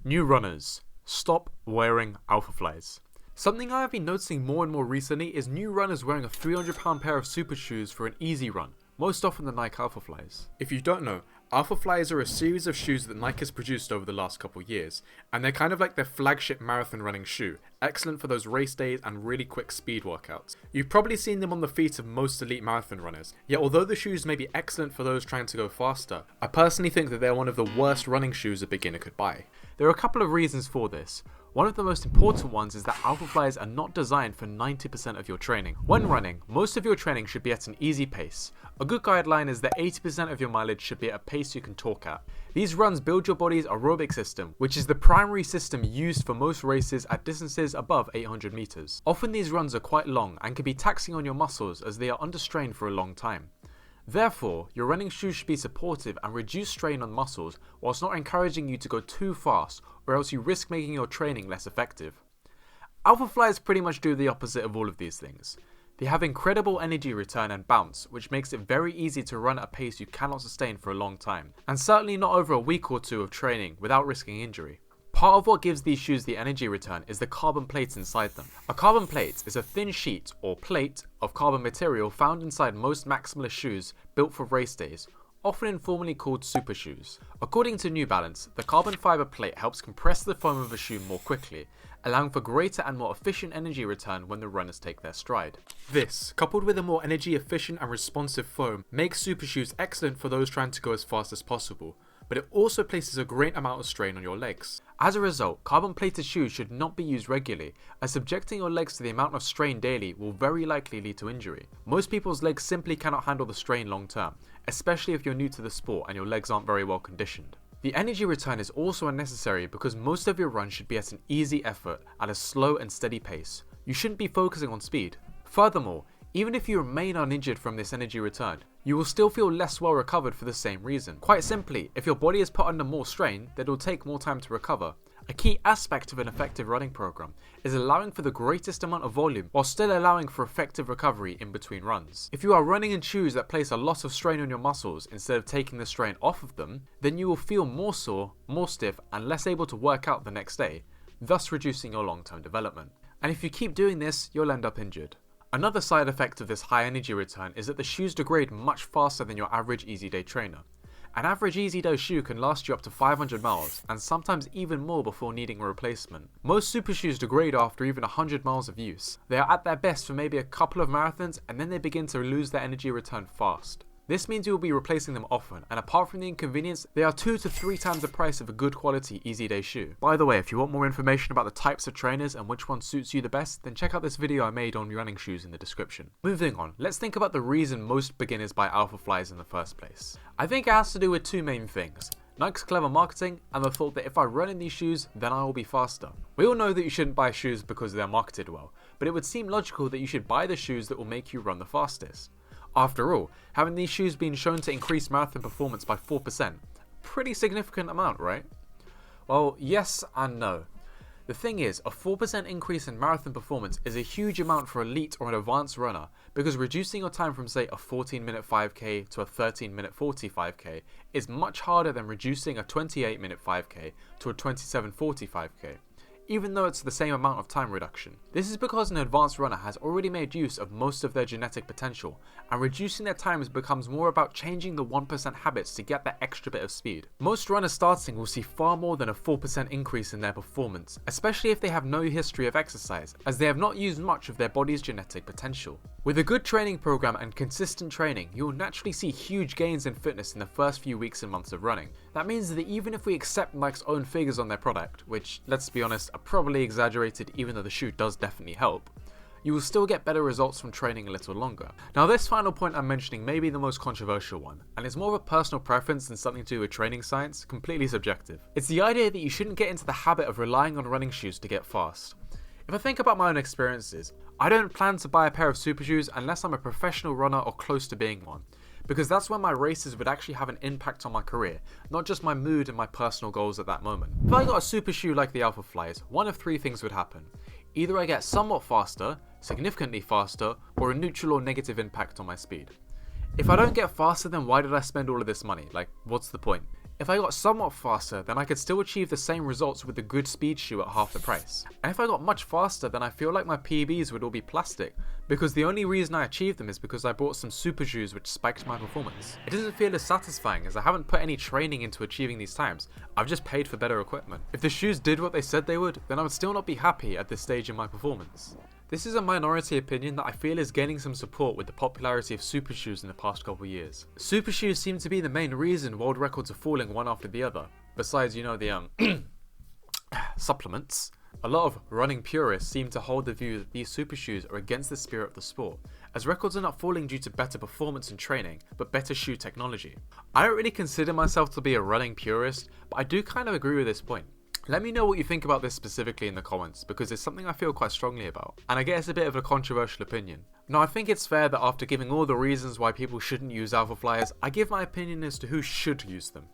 New runners, stop wearing Alphaflys. Something I have been noticing more and more recently is new runners wearing a £300 pair of super shoes for an easy run, most often the Nike Alphaflys. If you don't know, Alphaflys are a series of shoes that Nike has produced over the last couple years, and they're kind of like their flagship marathon running shoe, excellent for those race days and really quick speed workouts. You've probably seen them on the feet of most elite marathon runners, yet although the shoes may be excellent for those trying to go faster, I personally think that they're one of the worst running shoes a beginner could buy. There are a couple of reasons for this. One of the most important ones is that Alphaflys are not designed for 90% of your training. When running, most of your training should be at an easy pace. A good guideline is that 80% of your mileage should be at a pace you can talk at. These runs build your body's aerobic system, which is the primary system used for most races at distances above 800 meters. Often these runs are quite long and can be taxing on your muscles as they are under strain for a long time. Therefore, your running shoes should be supportive and reduce strain on muscles whilst not encouraging you to go too fast, or else you risk making your training less effective. Alphaflys pretty much do the opposite of all of these things. They have incredible energy return and bounce, which makes it very easy to run at a pace you cannot sustain for a long time, and certainly not over a week or two of training without risking injury. Part of what gives these shoes the energy return is the carbon plates inside them. A carbon plate is a thin sheet or plate of carbon material found inside most maximalist shoes built for race days, often informally called super shoes. According to New Balance, the carbon fiber plate helps compress the foam of a shoe more quickly, allowing for greater and more efficient energy return when the runners take their stride. This, coupled with a more energy efficient and responsive foam, makes super shoes excellent for those trying to go as fast as possible, but it also places a great amount of strain on your legs. As a result, carbon plated shoes should not be used regularly, as subjecting your legs to the amount of strain daily will very likely lead to injury. Most people's legs simply cannot handle the strain long term, especially if you're new to the sport and your legs aren't very well conditioned. The energy return is also unnecessary because most of your run should be at an easy effort at a slow and steady pace. You shouldn't be focusing on speed. Furthermore, even if you remain uninjured from this energy return, you will still feel less well recovered for the same reason. Quite simply, if your body is put under more strain, then it will take more time to recover. A key aspect of an effective running program is allowing for the greatest amount of volume while still allowing for effective recovery in between runs. If you are running in shoes that place a lot of strain on your muscles instead of taking the strain off of them, then you will feel more sore, more stiff, and less able to work out the next day, thus reducing your long-term development. And if you keep doing this, you'll end up injured. Another side effect of this high energy return is that the shoes degrade much faster than your average easy day trainer. An average easy day shoe can last you up to 500 miles, and sometimes even more before needing a replacement. Most super shoes degrade after even 100 miles of use. They are at their best for maybe a couple of marathons, and then they begin to lose their energy return fast. This means you will be replacing them often, and apart from the inconvenience, they are 2 to 3 times the price of a good quality easy day shoe. By the way, if you want more information about the types of trainers and which one suits you the best, then check out this video I made on running shoes in the description. Moving on, let's think about the reason most beginners buy Alphaflys in the first place. I think it has to do with two main things: Nike's clever marketing and the thought that if I run in these shoes, then I will be faster. We all know that you shouldn't buy shoes because they're marketed well, but it would seem logical that you should buy the shoes that will make you run the fastest. After all, having these shoes been shown to increase marathon performance by 4%, pretty significant amount, right? Well, yes and no. The thing is, a 4% increase in marathon performance is a huge amount for elite or an advanced runner, because reducing your time from say a 14-minute 5k to a 13-minute 45k is much harder than reducing a 28-minute 5k to a 27:45 5k. Even though it's the same amount of time reduction. This is because an advanced runner has already made use of most of their genetic potential, and reducing their times becomes more about changing the 1% habits to get that extra bit of speed. Most runners starting will see far more than a 4% increase in their performance, especially if they have no history of exercise, as they have not used much of their body's genetic potential. With a good training program and consistent training, you will naturally see huge gains in fitness in the first few weeks and months of running. That means that even if we accept Nike's own figures on their product, which, let's be honest, are probably exaggerated even though the shoe does definitely help, you will still get better results from training a little longer. Now, this final point I'm mentioning may be the most controversial one, and it's more of a personal preference than something to do with training science, completely subjective. It's the idea that you shouldn't get into the habit of relying on running shoes to get fast. If I think about my own experiences, I don't plan to buy a pair of super shoes unless I'm a professional runner or close to being one, because that's when my races would actually have an impact on my career, not just my mood and my personal goals at that moment. If I got a super shoe like the Alphaflys, one of three things would happen. Either I get somewhat faster, significantly faster, or a neutral or negative impact on my speed. If I don't get faster, then why did I spend all of this money? Like, what's the point? If I got somewhat faster, then I could still achieve the same results with a good speed shoe at half the price. And if I got much faster, then I feel like my PBs would all be plastic, because the only reason I achieved them is because I bought some super shoes which spiked my performance. It doesn't feel as satisfying as I haven't put any training into achieving these times, I've just paid for better equipment. If the shoes did what they said they would, then I would still not be happy at this stage in my performance. This is a minority opinion that I feel is gaining some support with the popularity of super shoes in the past couple years. Super shoes seem to be the main reason world records are falling one after the other, besides, you know, the supplements. A lot of running purists seem to hold the view that these super shoes are against the spirit of the sport, as records are not falling due to better performance and training, but better shoe technology. I don't really consider myself to be a running purist, but I do kind of agree with this point. Let me know what you think about this specifically in the comments, because it's something I feel quite strongly about, and I guess a bit of a controversial opinion. Now, I think it's fair that after giving all the reasons why people shouldn't use Alpha Flyers, I give my opinion as to who should use them.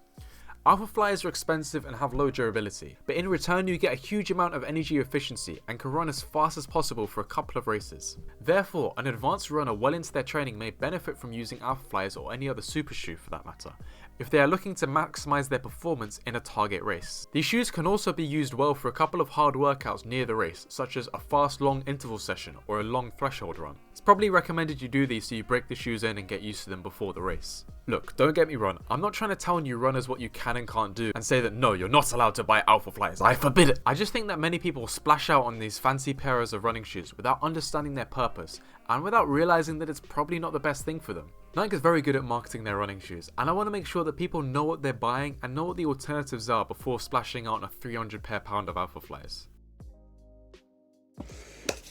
Alpha Flyers are expensive and have low durability, but in return you get a huge amount of energy efficiency and can run as fast as possible for a couple of races. Therefore, an advanced runner well into their training may benefit from using Alpha Flyers or any other super shoe for that matter, if they are looking to maximize their performance in a target race. These shoes can also be used well for a couple of hard workouts near the race, such as a fast long interval session or a long threshold run. It's probably recommended you do these so you break the shoes in and get used to them before the race. Look, don't get me wrong, I'm not trying to tell new runners what you can and can't do and say that no, you're not allowed to buy Alpha Flyers, I forbid it. I just think that many people splash out on these fancy pairs of running shoes without understanding their purpose and without realizing that it's probably not the best thing for them. Nike is very good at marketing their running shoes, and I want to make sure that people know what they're buying and know what the alternatives are before splashing out on a 300 pair pound of Alpha Flyers.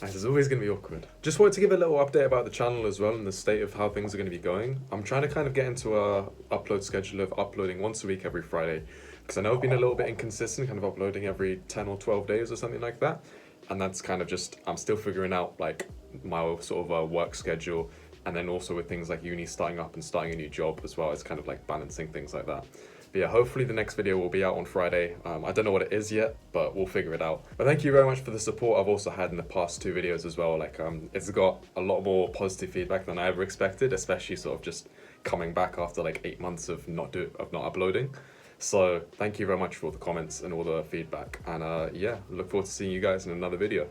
This is always going to be awkward. Just wanted to give a little update about the channel as well and the state of how things are going to be going. I'm trying to kind of get into a upload schedule of uploading once a week every Friday, because I know I've been a little bit inconsistent, kind of uploading every 10 or 12 days or something like that. And that's kind of just, I'm still figuring out like my sort of work schedule, and then also with things like uni starting up and starting a new job as well, it's kind of like balancing things like that. But yeah, hopefully the next video will be out on Friday. I don't know what it is yet, but we'll figure it out. But thank you very much for the support I've also had in the past 2 videos as well. Like it's got a lot more positive feedback than I ever expected, especially sort of just coming back after like 8 months of not uploading. So thank you very much for all the comments and all the feedback. And yeah, look forward to seeing you guys in another video.